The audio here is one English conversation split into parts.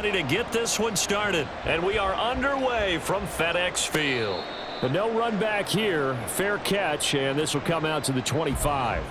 Ready to get this one started, and we are underway from FedEx Field. But no run back here. Fair catch, and this will come out to the 25.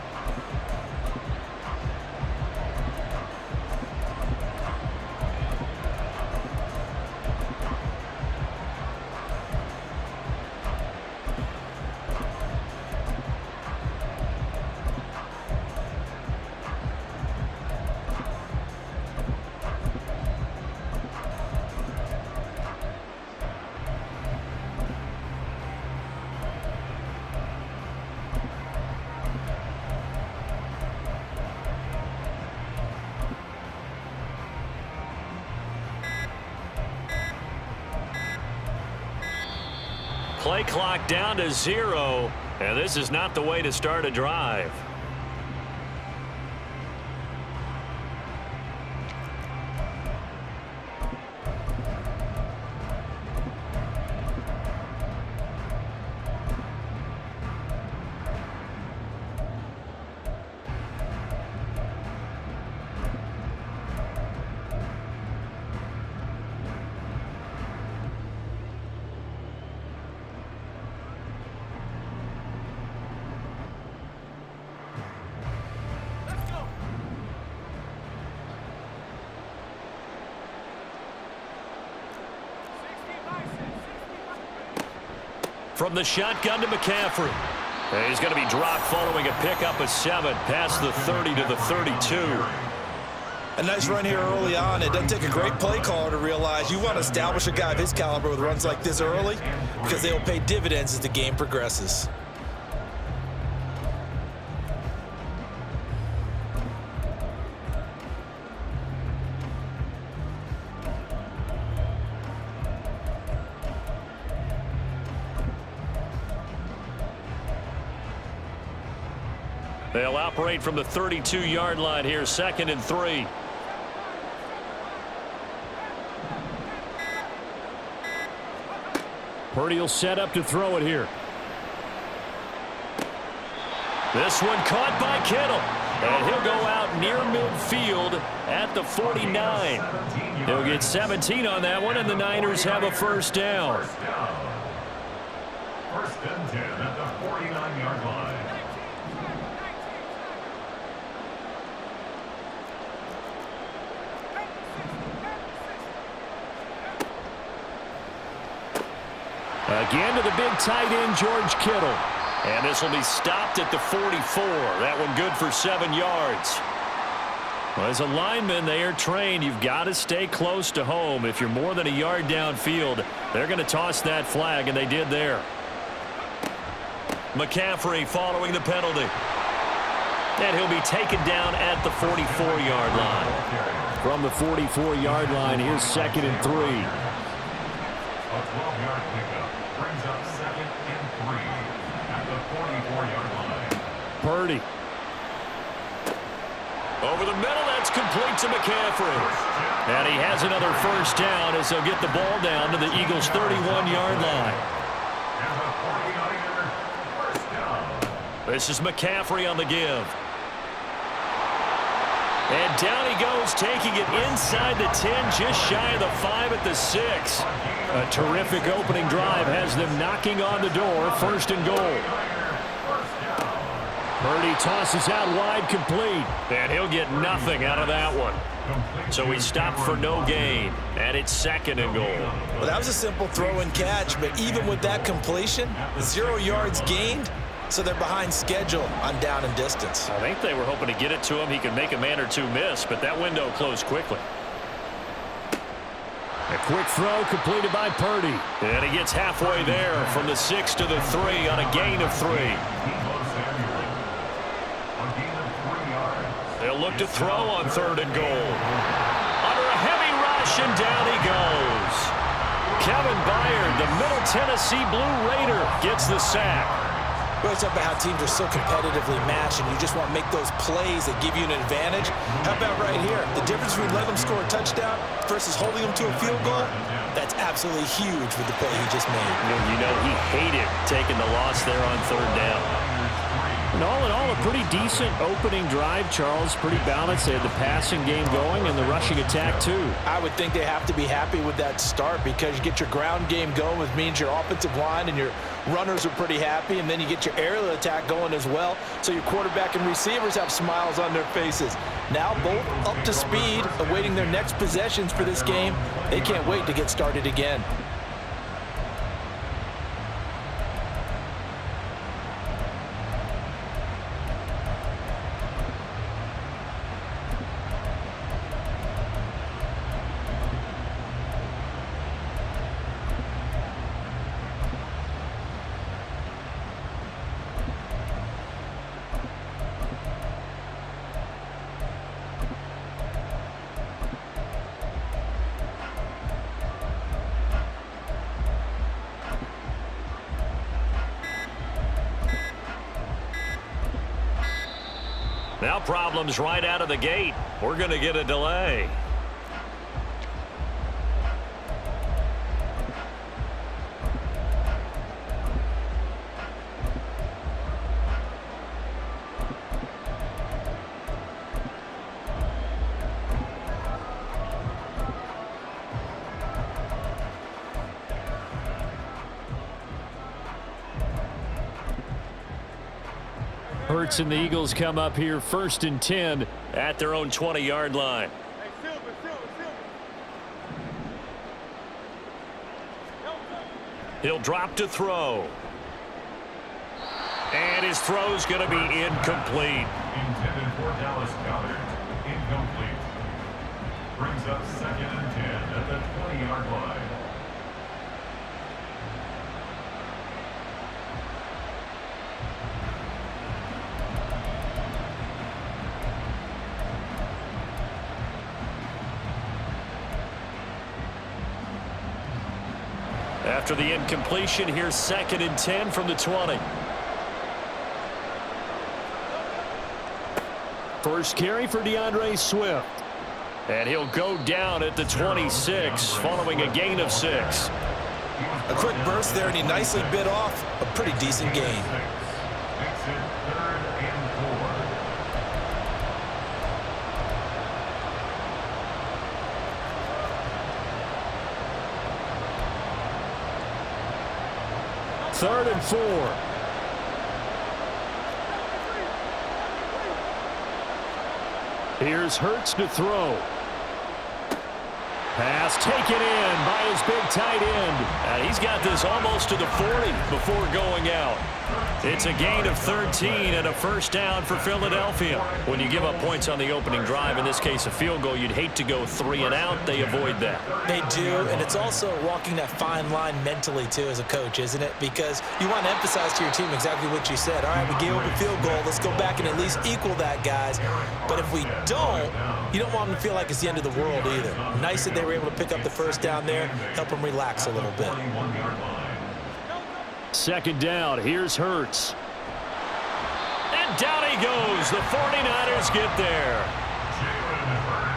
Play clock down to 0, and this is not the way to start a drive. From the shotgun to McCaffrey. And he's going to be dropped following a pickup of 7 past the 30 to the 32. A nice run here early on. It doesn't take a great play caller to realize you want to establish a guy of his caliber with runs like this early because they will pay dividends as the game progresses. They'll operate from the 32-yard line here, 2nd and 3. Purdy will set up to throw it here. This one caught by Kittle. And he'll go out near midfield at the 49. He'll get 17 on that one, and the Niners have a first down. First and 10 at the 49-yard line. Again to the big tight end, George Kittle. And this will be stopped at the 44. That one good for 7 yards. Well, as a lineman, they are trained. You've got to stay close to home. If you're more than a yard downfield, they're going to toss that flag, and they did there. McCaffrey following the penalty. And he'll be taken down at the 44-yard line. From the 44-yard line, here's 2nd and 3. A 12-yard pickup brings up 2nd and 3 at the 44-yard line. Purdy. Over the middle, that's complete to McCaffrey. And he has another first down as they'll get the ball down to the Eagles' 31-yard line. And the 49er first down. This is McCaffrey on the give. And down he goes, taking it inside the 10, just shy of the 5 at the 6. A terrific opening drive has them knocking on the door, 1st and goal. Purdy tosses out wide, complete. And he'll get nothing out of that one. So he stopped for no gain, and it's 2nd and goal. Well, that was a simple throw and catch, but even with that completion, 0 yards gained, so they're behind schedule on down and distance. I think they were hoping to get it to him. He could make a man or two miss, but that window closed quickly. A quick throw completed by Purdy. And he gets halfway there from the 6 to the 3 on a gain of 3. They'll look to throw on 3rd and goal. Under a heavy rush, and down he goes. Kevin Byard, the Middle Tennessee Blue Raider, gets the sack. We always talk about how teams are so competitively matched, and you just want to make those plays that give you an advantage. How about right here? The difference between letting them score a touchdown versus holding them to a field goal, that's absolutely huge with the play he just made. You know, he hated taking the loss there on 3rd down. And all in all, a pretty decent opening drive, Charles. Pretty balanced. They had the passing game going and the rushing attack, too. I would think they have to be happy with that start because you get your ground game going, which means your offensive line and your runners are pretty happy, and then you get your aerial attack going as well. So your quarterback and receivers have smiles on their faces. Now both up to speed, awaiting their next possessions for this game. They can't wait to get started again. Now problems right out of the gate. We're going to get a delay. Hurts and the Eagles come up here 1st and 10 at their own 20-yard line. He'll drop to throw. And his throw's going to be incomplete. Intended for Dallas Goddard. Incomplete. Brings up 2nd and 10 at the 20-yard line. After the incompletion, here's 2nd and 10 from the 20. First carry for DeAndre Swift. And he'll go down at the 26 following a gain of 6. A quick burst there, and he nicely bit off a pretty decent gain. Exit 3rd and 4. Third and 4. Here's Hurts to throw. Pass taken in by his big tight end. He's got this almost to the 40 before going out. It's a gain of 13 and a first down for Philadelphia. When you give up points on the opening drive, in this case a field goal, you'd hate to go 3 and out. They avoid that. They do, and it's also walking that fine line mentally, too, as a coach, isn't it? Because you want to emphasize to your team exactly what you said. All right, we gave up a field goal. Let's go back and at least equal that, guys. But if we don't, you don't want them to feel like it's the end of the world either. Nice that they were able to pick up the first down there, help them relax a little bit. 21-yard line. 2nd down. Here's Hurts. And down he goes. The 49ers get there.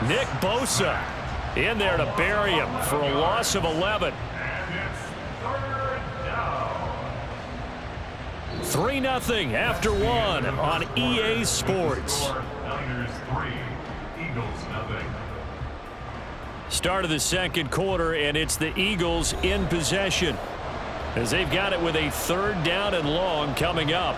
Nick Bosa in there to bury him for a loss of 11. And it's 3rd down. 3-0 after 1 on EA Sports. Niners 3, Eagles 0. Start of the 2nd quarter, and it's the Eagles in possession as they've got it with a 3rd down and long coming up.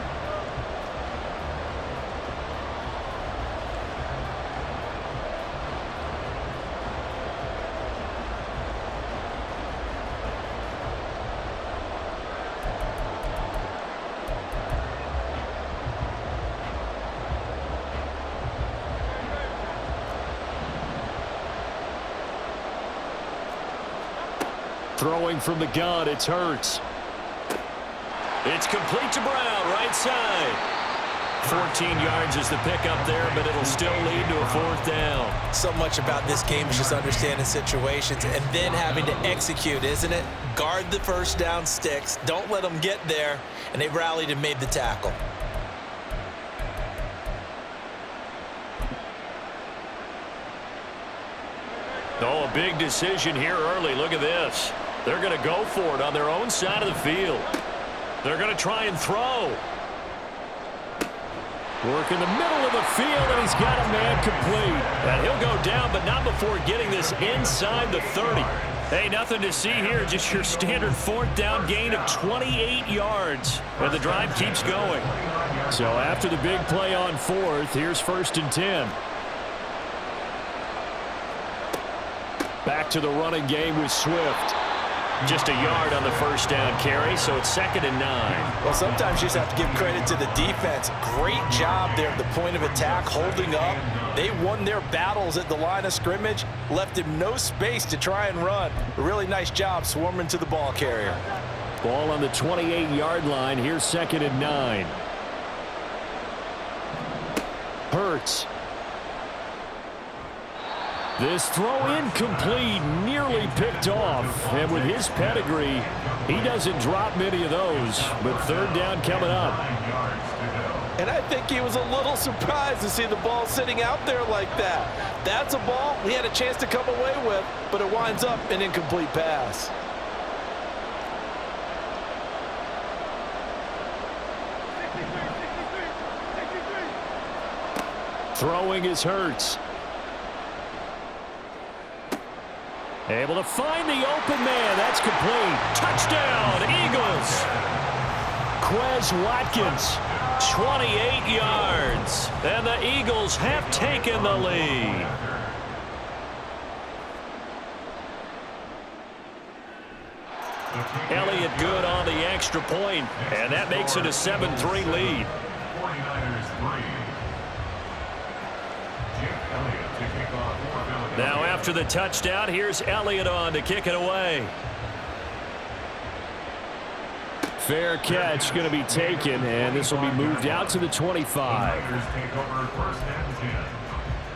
Throwing from the gun, it's Hurts. It's complete to Brown, right side. 14 yards is the pickup there, but it'll still lead to a 4th down. So much about this game is just understanding situations and then having to execute, isn't it? Guard the first down sticks. Don't let them get there. And they rallied and made the tackle. Oh, a big decision here early. Look at this. They're going to go for it on their own side of the field. They're going to try and throw. Work in the middle of the field, and he's got a man complete. And he'll go down, but not before getting this inside the 30. Hey, nothing to see here, just your standard 4th down gain of 28 yards. And the drive keeps going. So after the big play on 4th, here's 1st and 10. Back to the running game with Swift. Just a yard on the 1st down carry, so it's 2nd and 9. Well, sometimes you just have to give credit to the defense. Great job there at the point of attack, holding up. They won their battles at the line of scrimmage, left him no space to try and run. A really nice job swarming to the ball carrier. Ball on the 28-yard line. Here's 2nd and 9. Hurts. This throw incomplete, nearly picked off. And with his pedigree, he doesn't drop many of those. But 3rd down coming up. And I think he was a little surprised to see the ball sitting out there like that. That's a ball he had a chance to come away with, but it winds up an incomplete pass. Throwing is Hurts. Able to find the open man. That's complete. Touchdown, Eagles. Quez Watkins. 28 yards. And the Eagles have taken the lead. Elliott good on the extra point, and that makes it a 7-3 lead. Now after the touchdown, here's Elliott on to kick it away. Fair catch going to be taken, and this will be moved out to the 25. Take over 1st and 10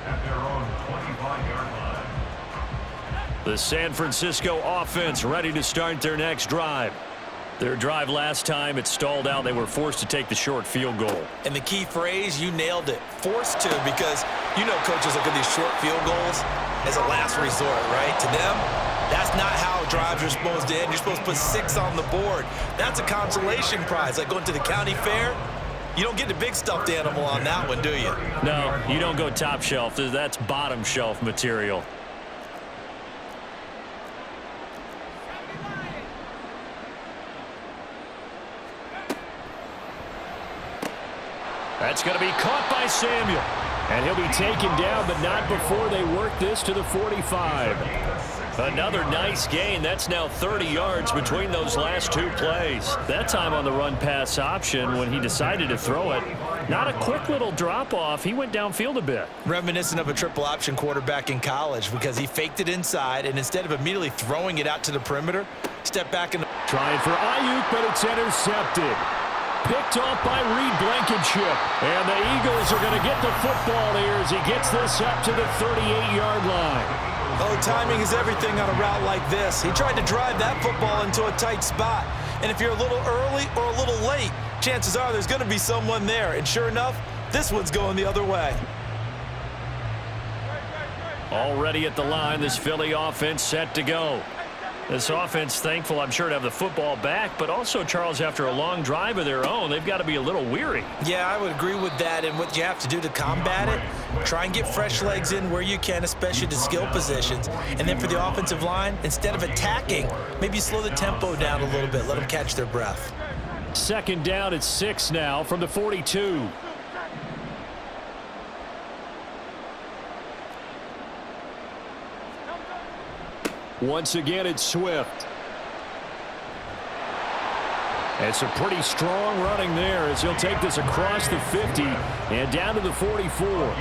at their own 25-yard line. The San Francisco offense ready to start their next drive. Their drive last time, it stalled out. They were forced to take the short field goal. And the key phrase, you nailed it. Forced to, because you know coaches look at these short field goals as a last resort, right? To them, that's not how drives are supposed to end. You're supposed to put 6 on the board. That's a consolation prize. Like going to the county fair, you don't get the big stuffed animal on that one, do you? No, you don't go top shelf. That's bottom shelf material. That's going to be caught by Samuel. And he'll be taken down, but not before they work this to the 45. Another nice gain. That's now 30 yards between those last 2 plays. That time on the run-pass option when he decided to throw it. Not a quick little drop-off. He went downfield a bit. Reminiscent of a triple option quarterback in college, because he faked it inside, and instead of immediately throwing it out to the perimeter, stepped back and trying for Ayuk, but it's intercepted. Picked off by Reed Blankenship. And the Eagles are going to get the football here as he gets this up to the 38-yard line. Oh, timing is everything on a route like this. He tried to drive that football into a tight spot. And if you're a little early or a little late, chances are there's going to be someone there. And sure enough, this one's going the other way. Already at the line, this Philly offense set to go. This offense thankful, I'm sure, to have the football back, but also, Charles, after a long drive of their own, they've got to be a little weary. Yeah, I would agree with that, and what you have to do to combat it, try and get fresh legs in where you can, especially to skill positions. And then for the offensive line, instead of attacking, maybe slow the tempo down a little bit, let them catch their breath. 2nd down at 6 now from the 42. Once again, it's Swift. It's a pretty strong running there as he'll take this across the 50 and down to the 44.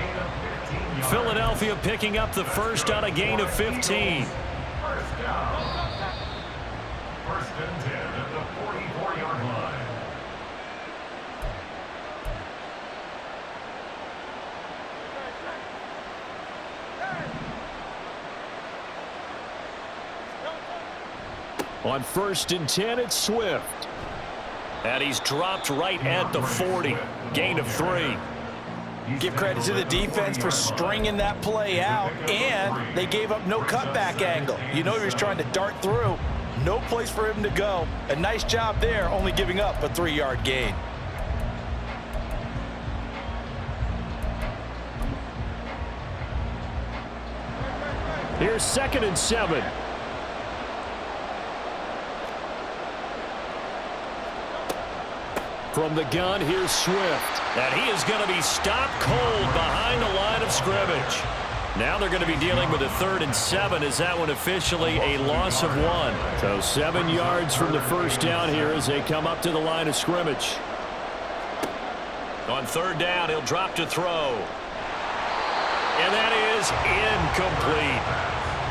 Philadelphia picking up the first on a gain of 15. 1st and 10 at the 44-yard line. On 1st and 10, it's Swift. And he's dropped right at the 40. Gain of 3. Give credit to the defense for stringing that play out, and they gave up no cutback angle. You know he was trying to dart through. No place for him to go. A nice job there, only giving up a 3-yard gain. Here's 2nd and 7. From the gun, here's Swift. And he is going to be stopped cold behind the line of scrimmage. Now they're going to be dealing with a 3rd and 7. Is that one officially a loss of 1? So 7 yards from the first down here as they come up to the line of scrimmage. On 3rd down, he'll drop to throw. And that is incomplete.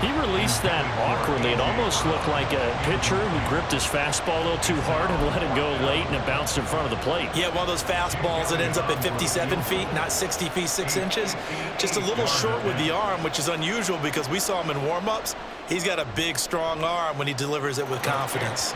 He released that awkwardly. It almost looked like a pitcher who gripped his fastball a little too hard and let it go late, and it bounced in front of the plate. Yeah, one of those fastballs that ends up at 57 feet, not 60 feet, 6 inches. Just a little short with the arm, which is unusual because we saw him in warm-ups. He's got a big, strong arm when he delivers it with confidence.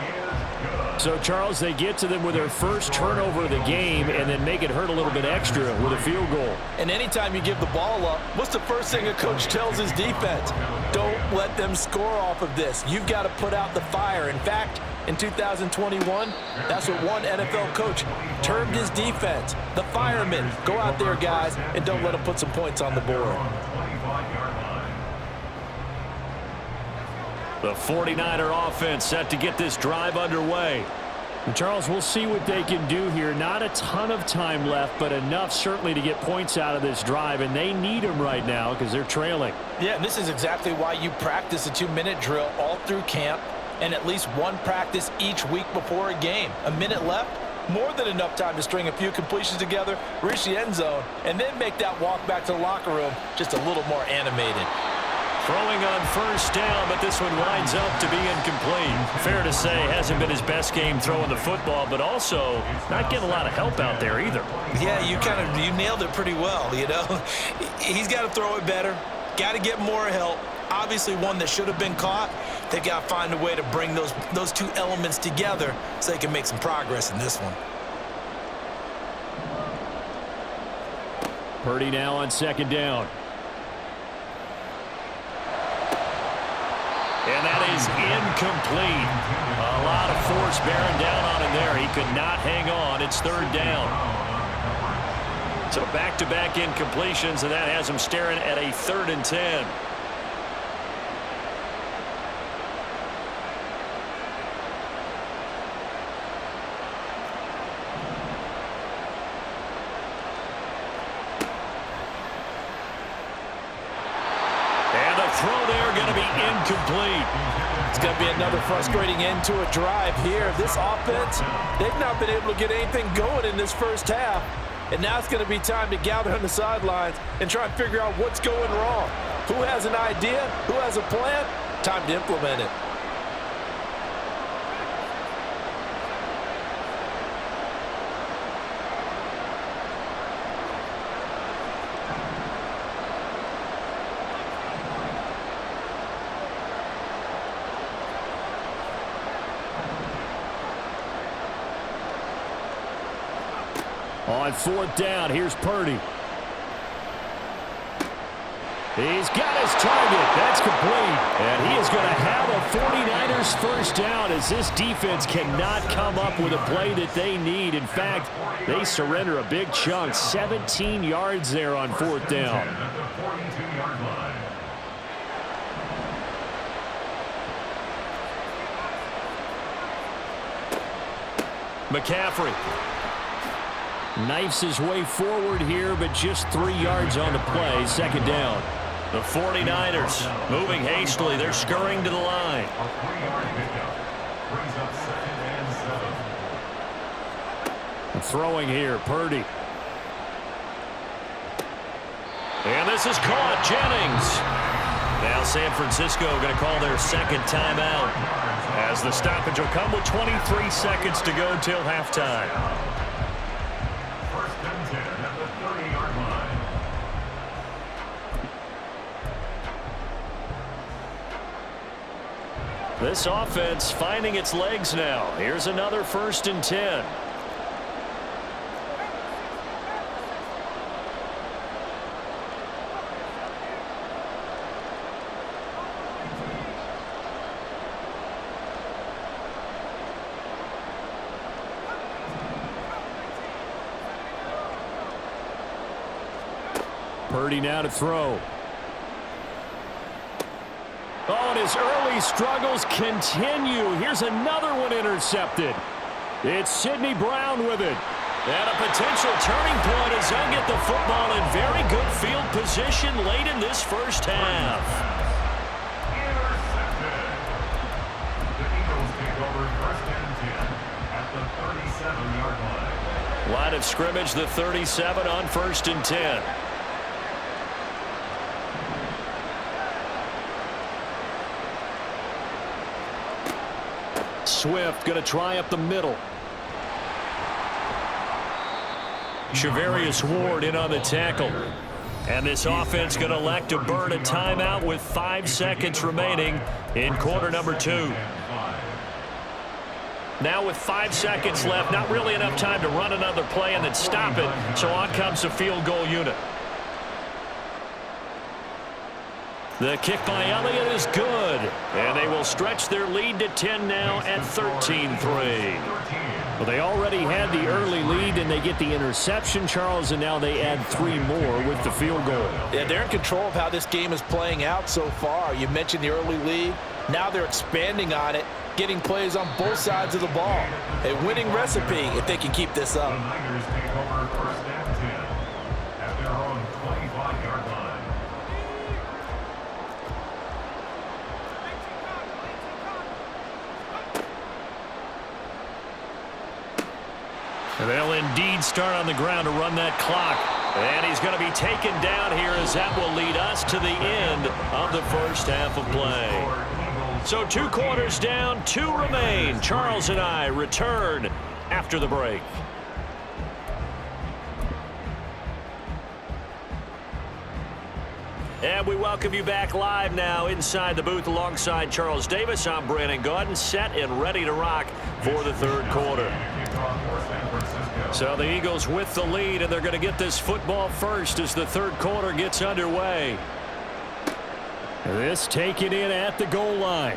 So, Charles, they get to them with their first turnover of the game and then make it hurt a little bit extra with a field goal. And anytime you give the ball up, what's the first thing a coach tells his defense? Don't let them score off of this. You've got to put out the fire. In fact, in 2021, that's what one NFL coach termed his defense. The firemen. Go out there, guys, and don't let them put some points on the board. The 49er offense set to get this drive underway. And Charles, we'll see what they can do here. Not a ton of time left, but enough certainly to get points out of this drive, and they need them right now because they're trailing. Yeah, and this is exactly why you practice a 2-minute drill all through camp and at least one practice each week before a game. A minute left, more than enough time to string a few completions together, reach the end zone, and then make that walk back to the locker room just a little more animated. Throwing on 1st down, but this one winds up to be incomplete. Fair to say, hasn't been his best game throwing the football, but also not getting a lot of help out there either. Yeah, you nailed it pretty well, you know. He's got to throw it better, got to get more help. Obviously one that should have been caught. They've got to find a way to bring those two elements together so they can make some progress in this one. Purdy now on 2nd down. And that is incomplete. A lot of force bearing down on him there. He could not hang on. It's 3rd down. So back-to-back incompletions, and that has him staring at a 3rd and 10. Throw there going to be incomplete. It's going to be another frustrating end to a drive here. This offense, they've not been able to get anything going in this first half. And now it's going to be time to gather on the sidelines and try and figure out what's going wrong. Who has an idea? Who has a plan? Time to implement it. On 4th down, here's Purdy. He's got his target. That's complete. And he is going to have a 49ers first down as this defense cannot come up with a play that they need. In fact, they surrender a big chunk. 17 yards there on 4th down. McCaffrey. Knifes his way forward here, but just 3 yards on the play. 2nd down. The 49ers moving hastily. They're scurrying to the line. Throwing here, Purdy. And this is caught. Jennings. Now San Francisco going to call their 2nd timeout as the stoppage will come with 23 seconds to go till halftime. This offense finding its legs now. Here's another 1st and 10. Purdy now to throw. Oh, and his early struggles continue. Here's another one intercepted. It's Sidney Brown with it. And a potential turning point as they'll get the football in very good field position late in this first half. Intercepted. The Eagles take over first and 10 at the 37-yard line. Line of scrimmage, the 37 on first and 10. Swift going to try up the middle. Shavarius Ward in on the tackle. And this offense going to elect to burn a timeout with 5 seconds remaining in quarter number 2. Now with 5 seconds left, not really enough time to run another play and then stop it, so on comes the field goal unit. The kick by Elliott is good, and they will stretch their lead to 10 now at 13-3. Well, they already had the early lead, and they get the interception, Charles, and now they add 3 more with the field goal. Yeah, they're in control of how this game is playing out so far. You mentioned the early lead. Now they're expanding on it, getting plays on both sides of the ball. A winning recipe if they can keep this up. The Niners take over first and 10 at their own 25-yard line. And they'll indeed start on the ground to run that clock. And he's going to be taken down here as that will lead us to the end of the first half of play. So 2 quarters down, 2 remain. Charles and I return after the break. And we welcome you back live now inside the booth alongside Charles Davis. I'm Brandon Gaudin, set and ready to rock for the third quarter. So the Eagles with the lead, and they're going to get this football first as the third quarter gets underway. This taken in at the goal line.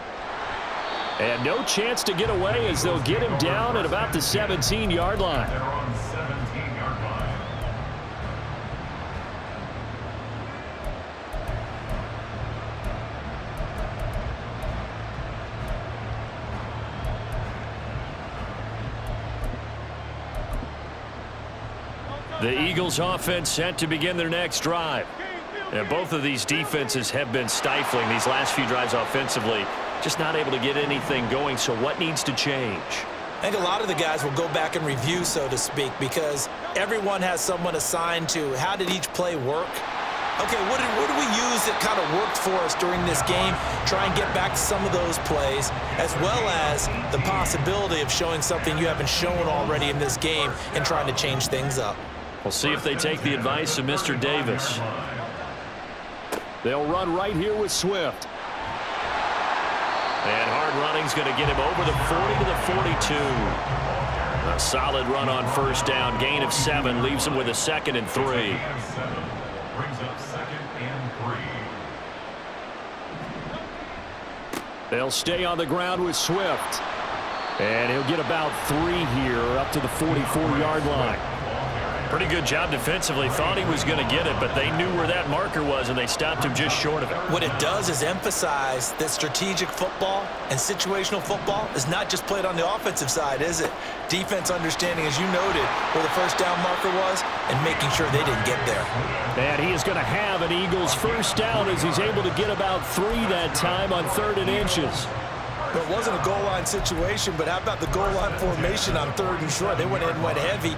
And no chance to get away as they'll get him down at about the 17-yard line. They're on 17-yard line. The Eagles offense set to begin their next drive. And both of these defenses have been stifling these last few drives offensively. Just not able to get anything going, so what needs to change? I think a lot of the guys will go back and review, so to speak, because everyone has someone assigned to how did each play work. Okay, what did we use that kind of worked for us during this game? Try and get back to some of those plays, as well as the possibility of showing something you haven't shown already in this game and trying to change things up. We'll see if they take the advice of Mr. Davis. They'll run right here with Swift. And hard running's going to get him over the 40 to the 42. A solid run on first down. Gain of 7 leaves him with a 2nd and 3. Brings up 2nd and 3. They'll stay on the ground with Swift. And he'll get about 3 here up to the 44-yard line. Pretty good job defensively. Thought he was going to get it, but they knew where that marker was, and they stopped him just short of it. What it does is emphasize that strategic football and situational football is not just played on the offensive side, is it? Defense understanding, as you noted, where the first down marker was and making sure they didn't get there. And he is going to have an Eagles first down as he's able to get about 3 that time on 3rd and inches. Well, it wasn't a goal line situation, but how about the goal line formation on 3rd and short? They went in and went heavy.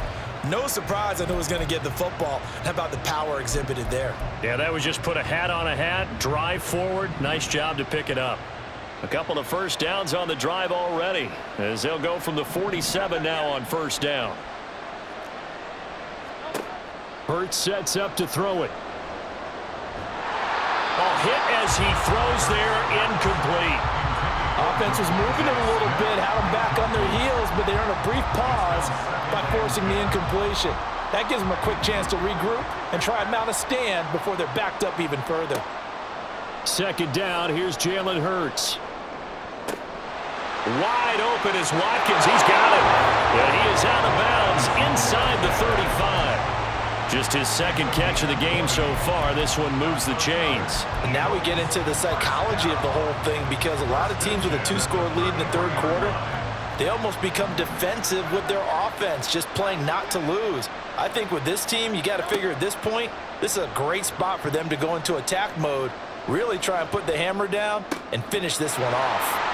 No surprise I knew it was going to get the football. How about the power exhibited there? Yeah, that was just put a hat on a hat, drive forward. Nice job to pick it up. A couple of first downs on the drive already as they'll go from the 47 now on first down. Curt sets up to throw it. Ball hit as he throws there, incomplete. Offense was moving it a little bit, had them back on their heels, but they earned a brief pause by forcing the incompletion. That gives them a quick chance to regroup and try and mount a stand before they're backed up even further. 2nd down, here's Jalen Hurts. Wide open is Watkins. He's got it. And he is out of bounds inside the 35. Just his second catch of the game so far. This one moves the chains. And now we get into the psychology of the whole thing, because a lot of teams with a 2-score lead in the third quarter, they almost become defensive with their offense, just playing not to lose. I think with this team, you got to figure at this point, this is a great spot for them to go into attack mode, really try and put the hammer down and finish this one off.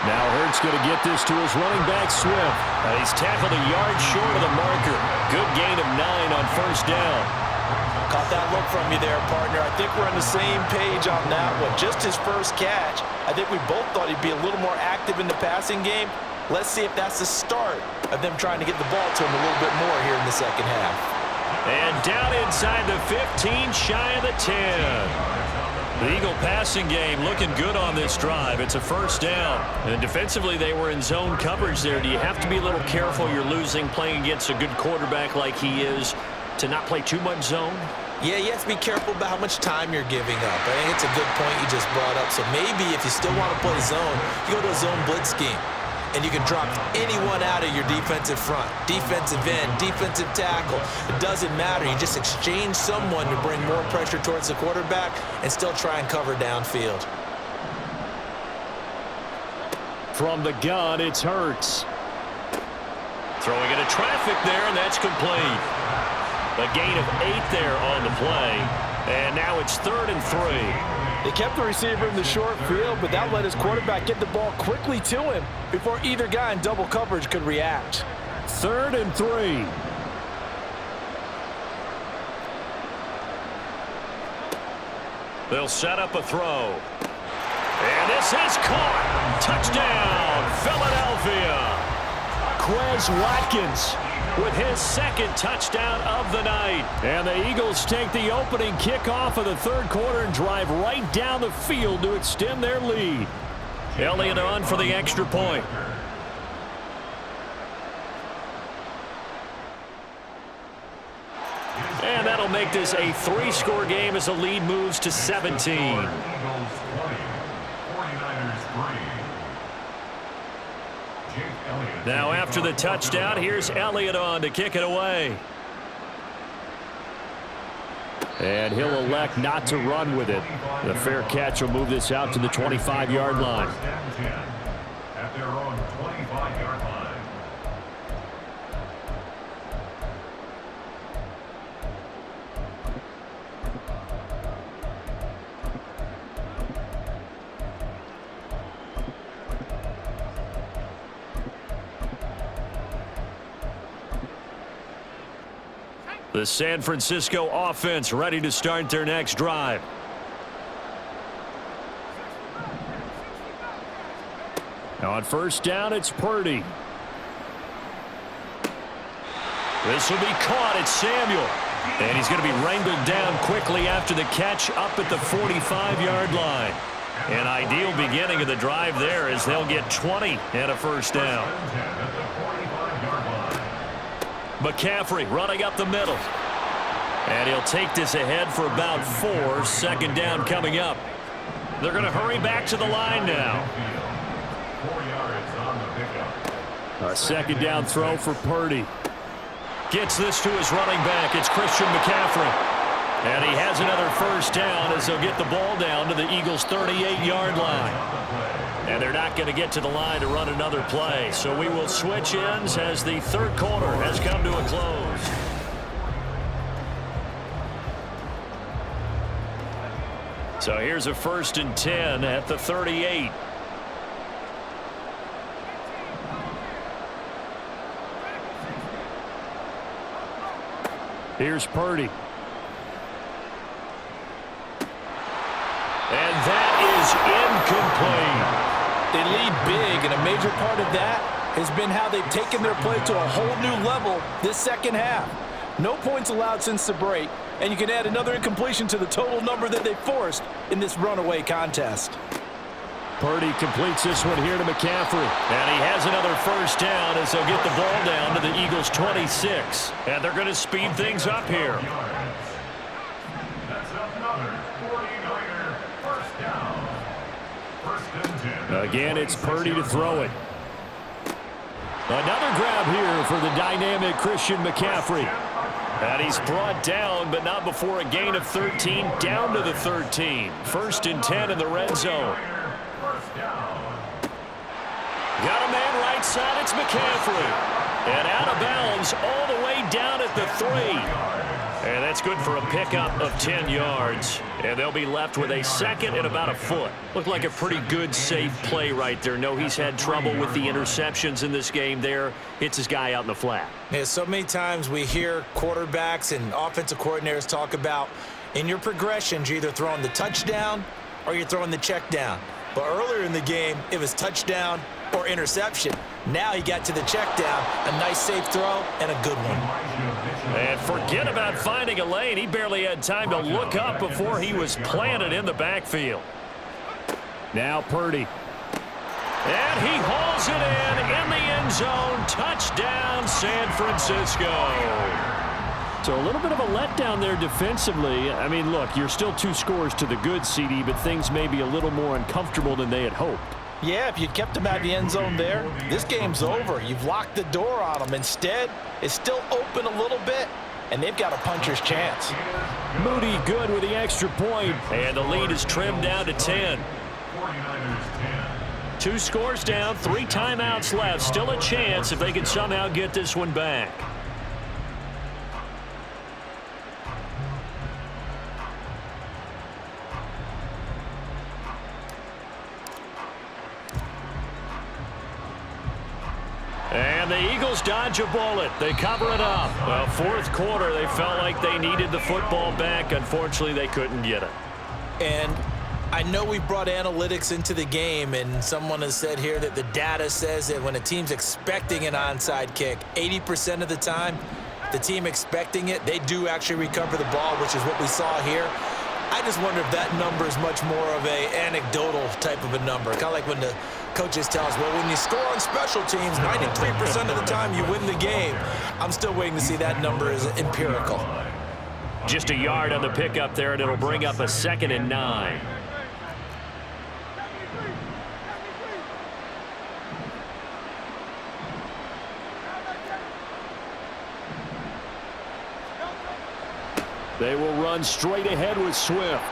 Now Hurt's going to get this to his running back, Swift. He's tackled a yard short of the marker. Good gain of 9 on first down. Caught that look from you there, partner. I think we're on the same page on that one. Just his first catch. I think we both thought he'd be a little more active in the passing game. Let's see if that's the start of them trying to get the ball to him a little bit more here in the second half. And down inside the 15, shy of the 10. The Eagle passing game looking good on this drive. It's a first down. And defensively, they were in zone coverage there. Do you have to be a little careful? You're losing, playing against a good quarterback like he is, to not play too much zone? Yeah, you have to be careful about how much time you're giving up. I think it's a good point you just brought up. So maybe if you still want to play zone, you go to a zone blitz scheme. And you can drop anyone out of your defensive front, defensive end, defensive tackle. It doesn't matter. You just exchange someone to bring more pressure towards the quarterback and still try and cover downfield. From the gun, it's Hurts. Throwing into traffic there, and that's complete. A gain of 8 there on the play. And now it's 3rd and 3. They kept the receiver in the short field, but that let his quarterback get the ball quickly to him before either guy in double coverage could react. 3rd and 3. They'll set up a throw. And this is caught. Touchdown, Philadelphia. Quez Watkins with his second touchdown of the night. And the Eagles take the opening kickoff of the third quarter and drive right down the field to extend their lead. Elliott on for the extra point. And that'll make this a 3-score game as the lead moves to 17. Now after the touchdown, here's Elliott on to kick it away. And he'll elect not to run with it. The fair catch will move this out to the 25-yard line. At their own 25-yard line. The San Francisco offense ready to start their next drive. Now on first down, it's Purdy. This will be caught. It's Samuel. And he's going to be wrangled down quickly after the catch up at the 45-yard line. An ideal beginning of the drive there as they'll get 20 and a first down. McCaffrey running up the middle. And he'll take this ahead for about 4. Second down coming up. They're going to hurry back to the line now. 4 yards on the pickup. A second down throw for Purdy. Gets this to his running back. It's Christian McCaffrey. And he has another first down as they'll get the ball down to the Eagles' 38-yard line. And they're not going to get to the line to run another play. So we will switch ends as the third quarter has come to a close. So here's a 1st and 10 at the 38. Here's Purdy. And that is incomplete. They lead big, and a major part of that has been how they've taken their play to a whole new level this second half. No points allowed since the break, and you can add another incompletion to the total number that they forced in this runaway contest. Purdy completes this one here to McCaffrey. And he has another first down as they'll get the ball down to the Eagles' 26. And they're going to speed things up here. That's another 49er first down. 1st and 10. Again, it's Purdy to throw it. Another grab here for the dynamic Christian McCaffrey. And he's brought down, but not before a gain of 13, down to the 13. 1st and 10 in the red zone. Got a man right side. It's McCaffrey. And out of bounds all the way down at the 3. And that's good for a pickup of 10 yards. And they'll be left with a 2nd and about a foot. Looked like a pretty good, safe play right there. No, he's had trouble with the interceptions in this game there. Hits his guy out in the flat. Yeah, so many times we hear quarterbacks and offensive coordinators talk about in your progressions, you're either throwing the touchdown or you're throwing the check down. But earlier in the game, it was touchdown or interception. Now he got to the check down, a nice safe throw, and a good one. And forget about finding a lane. He barely had time to look up before he was planted in the backfield. Now Purdy. And he hauls it in the end zone. Touchdown, San Francisco. So a little bit of a letdown there defensively. I mean, look, you're still 2 scores to the good, CD, but things may be a little more uncomfortable than they had hoped. Yeah, if you kept him out of the end zone there, this game's over. You've locked the door on him. Instead, it's still open a little bit, and they've got a puncher's chance. Moody good with the extra point, and the lead is trimmed down to 10. 2 scores down, 3 timeouts left. Still a chance if they can somehow get this one back. And the Eagles dodge a bullet. They cover it up. Well, 4th quarter, they felt like they needed the football back. Unfortunately, they couldn't get it. And I know we've brought analytics into the game, and someone has said here that the data says that when a team's expecting an onside kick, 80% of the time, the team expecting it, they do actually recover the ball, which is what we saw here. I just wonder if that number is much more of a anecdotal type of a number. Kind of like when the coaches tell us, well, when you score on special teams, 93% of the time you win the game. I'm still waiting to see that number is empirical. Just a yard on the pickup there, and it'll bring up a 2nd and 9. They will run straight ahead with Swift.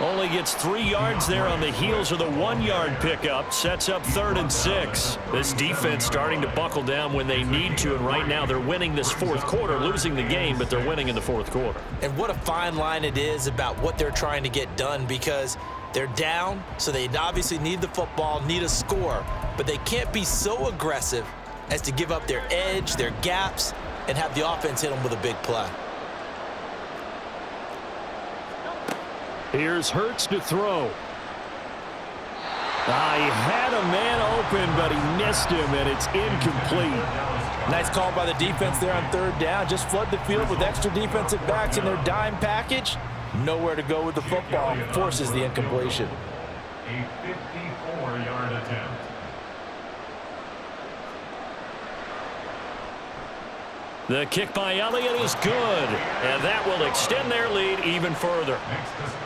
Only gets 3 yards there on the heels of the 1-yard pickup. Sets up 3rd and 6. This defense starting to buckle down when they need to, and right now they're winning this 4th quarter, losing the game, but they're winning in the 4th quarter. And what a fine line it is about what they're trying to get done, because they're down, so they obviously need the football, need a score, but they can't be so aggressive as to give up their edge, their gaps, and have the offense hit them with a big play. Here's Hurts to throw. He had a man open, but he missed him, and it's incomplete. Nice call by the defense there on 3rd down. Just flood the field with extra defensive backs in their dime package. Nowhere to go with the football. Forces the incompletion. A 54-yard attempt. The kick by Elliott is good, and that will extend their lead even further.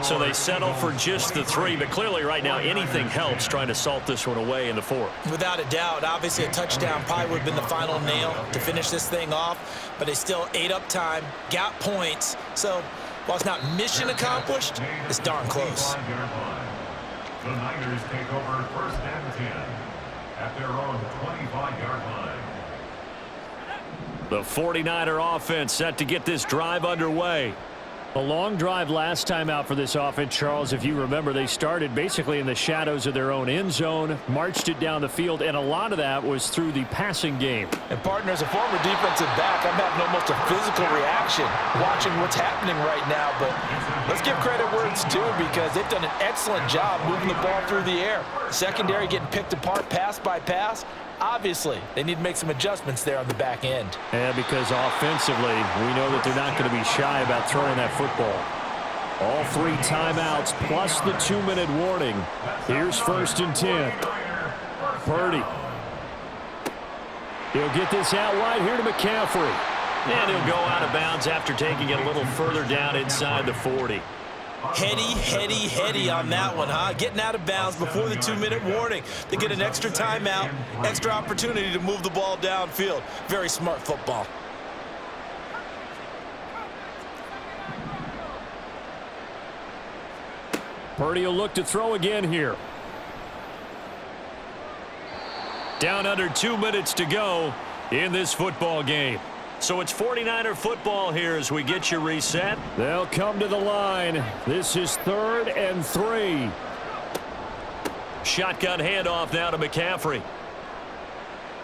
So they settle for just the 3, but clearly right now anything helps trying to salt this one away in the 4th. Without a doubt, obviously a touchdown probably would have been the final nail to finish this thing off, but they still ate up time, got points. So while it's not mission accomplished, it's darn close. The Niners take over 1st and 10 at their own 25-yard line. The 49er offense set to get this drive underway. A long drive last time out for this offense, Charles. If you remember, they started basically in the shadows of their own end zone, marched it down the field, and a lot of that was through the passing game. And partner, as a former defensive back, I'm having almost a physical reaction watching what's happening right now. But let's give credit where it's due, because they've done an excellent job moving the ball through the air. Secondary getting picked apart pass by pass. Obviously, they need to make some adjustments there on the back end. And because offensively, we know that they're not going to be shy about throwing that football. All 3 timeouts plus the 2-minute warning. Here's 1st and 10. Purdy. He'll get this out wide here to McCaffrey. And he'll go out of bounds after taking it a little further down inside the 40. Heady on that one, huh? Getting out of bounds before the 2-minute warning. They get an extra timeout, extra opportunity to move the ball downfield. Very smart football. Purdy will look to throw again here. Down under 2 minutes to go in this football game. So it's 49er football here as we get you reset. They'll come to the line. This is 3rd and 3. Shotgun handoff now to McCaffrey.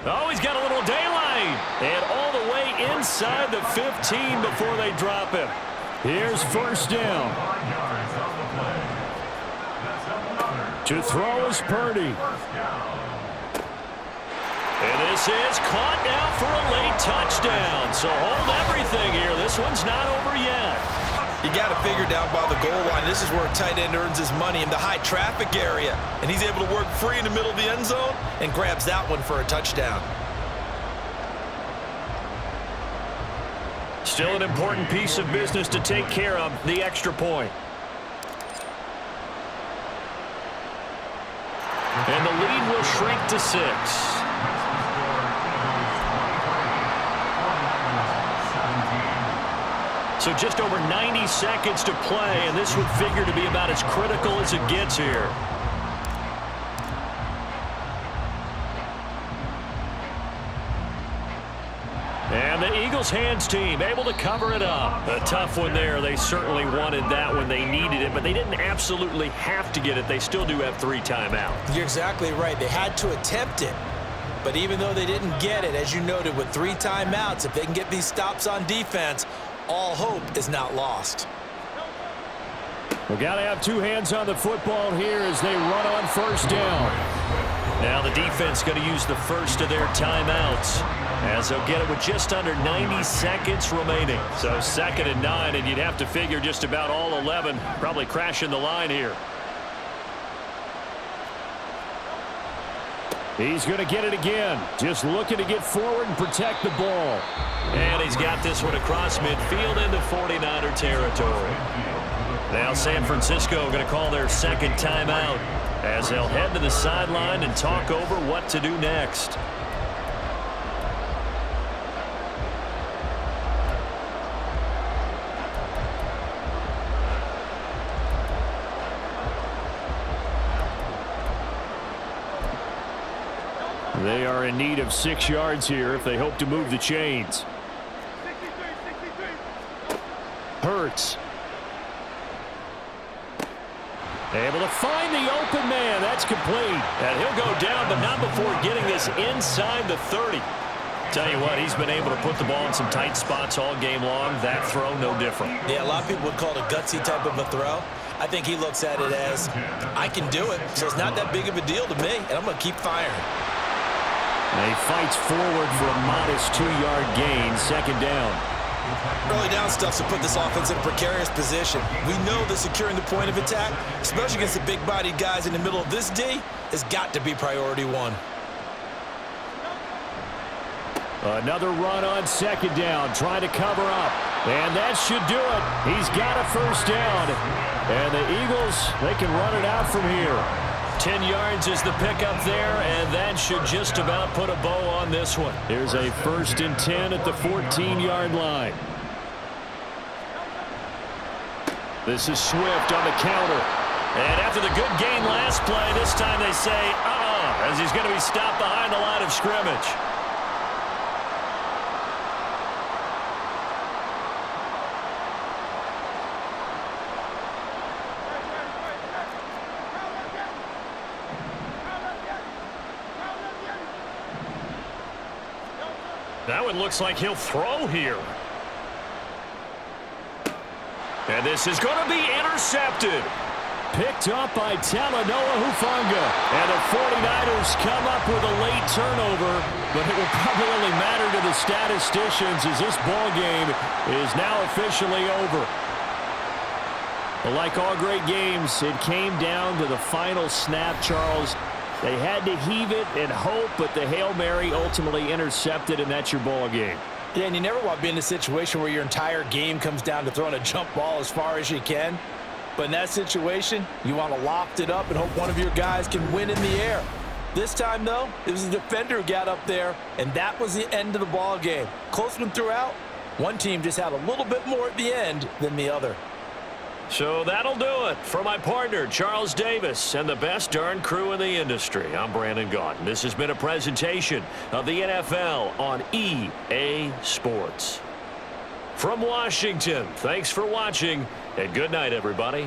Oh, he's got a little daylight. And all the way inside the 15 before they drop him. Here's 1st down. To throw is Purdy. And this is caught now for a late touchdown. So hold everything here. This one's not over yet. You got to figure down by the goal line. This is where a tight end earns his money in the high traffic area. And he's able to work free in the middle of the end zone and grabs that one for a touchdown. Still an important piece of business to take care of, the extra point. And the lead will shrink to 6. So just over 90 seconds to play, and this would figure to be about as critical as it gets here. And the Eagles hands team able to cover it up. A tough one there. They certainly wanted that when they needed it, but they didn't absolutely have to get it. They still do have 3 timeouts. You're exactly right. They had to attempt it. But even though they didn't get it, as you noted, with 3 timeouts, if they can get these stops on defense, all hope is not lost. We got to have 2 hands on the football here as they run on 1st down. Now the defense going to use the first of their timeouts as they'll get it with just under 90 seconds remaining. So 2nd and 9, and you'd have to figure just about all 11 probably crashing the line here. He's going to get it again. Just looking to get forward and protect the ball. And he's got this one across midfield into 49er territory. Now San Francisco going to call their 2nd timeout as they'll head to the sideline and talk over what to do next. They are in need of 6 yards here if they hope to move the chains. Hurts. Able to find the open man. That's complete. And he'll go down, but not before getting this inside the 30. Tell you what, he's been able to put the ball in some tight spots all game long. That throw, no different. Yeah, a lot of people would call it a gutsy type of a throw. I think he looks at it as, I can do it, so it's not that big of a deal to me, and I'm going to keep firing. And he fights forward for a modest 2-yard gain, 2nd down. Early down stuff to put this offense in a precarious position. We know that securing the point of attack, especially against the big-bodied guys in the middle of this D, has got to be priority 1. Another run on 2nd down, trying to cover up. And that should do it. He's got a 1st down. And the Eagles, they can run it out from here. 10 yards is the pickup there, and that should just about put a bow on this one. Here's a 1st and 10 at the 14-yard line. This is Swift on the counter. And after the good gain last play, this time they say, as he's going to be stopped behind the line of scrimmage. That one looks like he'll throw here. And this is going to be intercepted. Picked up by Talanoa Hufanga. And the 49ers come up with a late turnover, but it will probably only matter to the statisticians as this ball game is now officially over. But like all great games, it came down to the final snap, Charles. They had to heave it and hope, but the Hail Mary ultimately intercepted, and that's your ball game. Yeah, and you never want to be in a situation where your entire game comes down to throwing a jump ball as far as you can. But in that situation, you want to loft it up and hope one of your guys can win in the air. This time, though, it was the defender who got up there, and that was the end of the ball game. Close one throughout. One team just had a little bit more at the end than the other. So that'll do it. For my partner, Charles Davis, and the best darn crew in the industry, I'm Brandon Gaudin. This has been a presentation of the NFL on EA Sports. From Washington, thanks for watching, and good night, everybody.